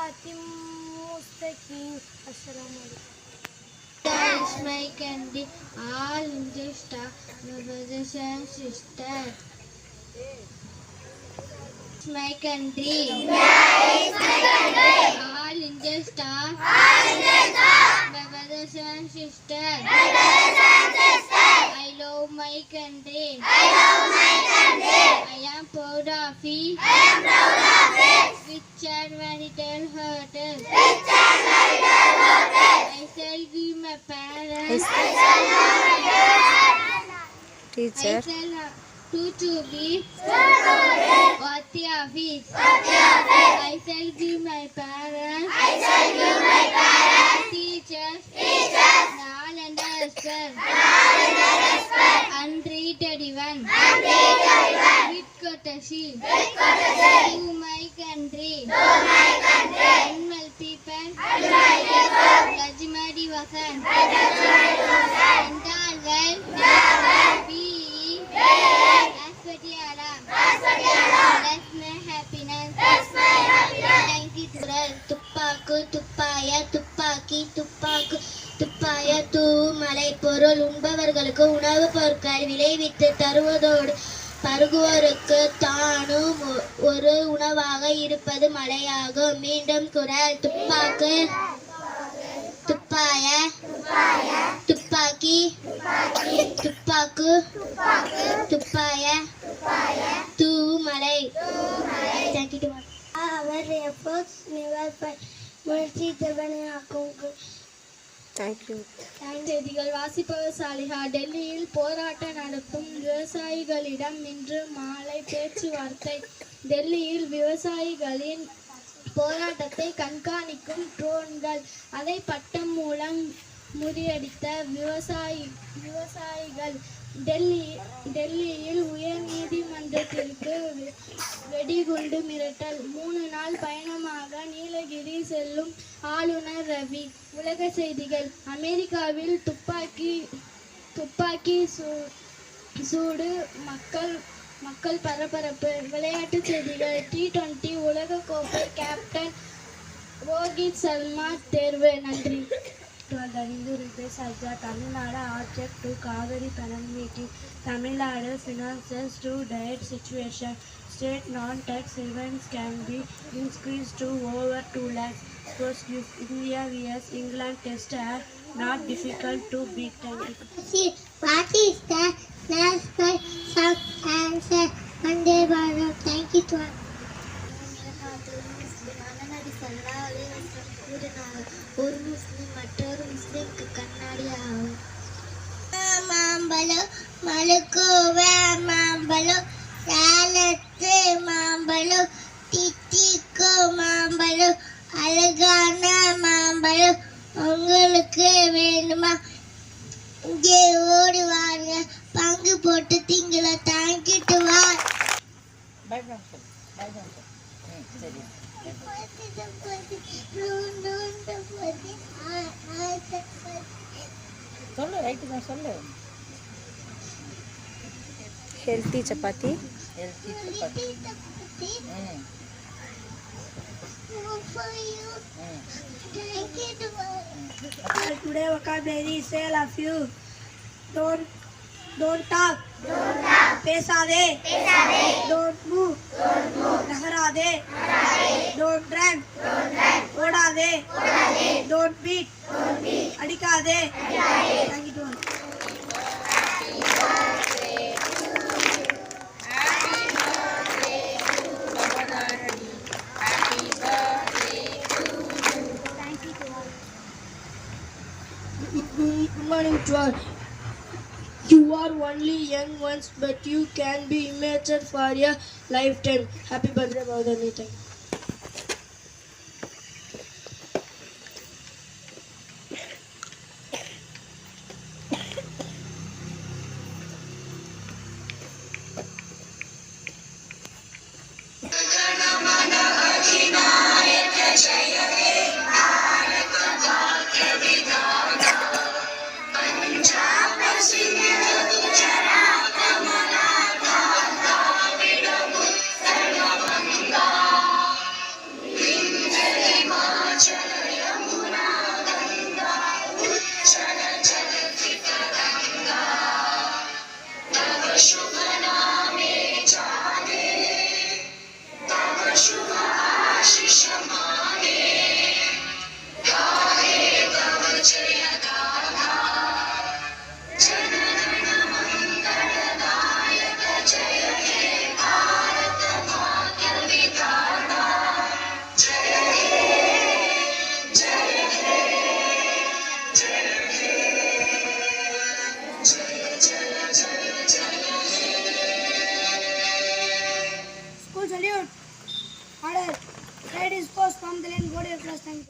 मुस्तकीम. अस्सलाम वालेकुम. It's my candy, all in the star, my brothers and sisters. It's my country, all in the star, my brothers and sisters. I love my country. I am proud of it. Rich and marital hotels. I shall give my parents. Teacher. I shall to be worthy of it. I shall give my parents. Teachers. All and respect. Untreated even. With courtesy. To my country. Animal people. Rajmadi Vasan. Entire well. Be Aspatiala. That's my happiness. Thank you. துப்பாக்கு துப்பாய துப்பாக்கி துப்பாக்கு துப்பாய தூமலை பொருள் உண்பவர்களுக்கு உணவுப் பொருட்களை விளைவித்து தருவதோடு பருகுவோருக்கு தானும் ஒரு உணவாக இருப்பது மழையாகும். மீண்டும் குரல். துப்பாக்கு துப்பாய துப்பாக்கி துப்பாக்கு துப்பாய தூமலை. Thank you. Our efforts never fail. முயற்சி திறமையாக்கும். Thank you. செய்திகள் வாசிப்பவர் சாலிஹா. டெல்லியில் போராட்டம் நடத்தும் விவசாயிகளிடம் இன்று மாலை பேச்சுவார்த்தை. டெல்லியில் விவசாயிகளின் போராட்டத்தை கண்காணிக்கும் ட்ரோன்கள். அதை பட்டம் மூலம் முறியடித்த விவசாயிகள். டெல்லியில் உயர் நீதிமன்றத்திற்கு வெடிகுண்டு மிரட்டல். 3 நாள் பயணமாக நீலகிரி செல்லும் ஆளுநர் ரவி. உலக செய்திகள். அமெரிக்காவில் துப்பாக்கி சூடு, மக்கள் பரபரப்பு. விளையாட்டுச் செய்திகள். T20 உலகக்கோப்பை கேப்டன் ரோஹித் சர்மா தேர்வு. நன்றி. The Hindu replaces as the Tamil Nadu object to Kaveri Panel meeting. Tamil Nadu finances to dire situation. State non-tax events can be increased to over 2 lakhs. Sports news. India vs England test are not difficult to beat. What is the national song answer? Vande Bharat. Thank you. ஒரு முஸ்லிம் மற்றொரு முஸ்லிம்க்கு கண்ணாடி ஆகும். மாம்பழம் மழுக்குவே மாம்பழம் சேலத்து மாம்பழம் தித்திக்கு மாம்பழம் அழகான மாம்பழம் உங்களுக்கு வேணுமா? இங்கே ஓடி வாங்க, பங்கு போட்டு திங்கள தாங்கிட்டு வா. சொல்லு. ரைட்டு தான் சொல்லு. Healthy chapati. Today vocabulary say love you. Don't talk. பேசாதே. Don't move. நகராதே. Don't run. ஓடாதே. Don't beat. அடிக்காதே. Thank you. Good morning to all. You are only young ones, but you can be immature for a lifetime. Happy birthday, Bhavani. Thank you. Salute. Order. Right is post from the lane. Go to your class. Thank you.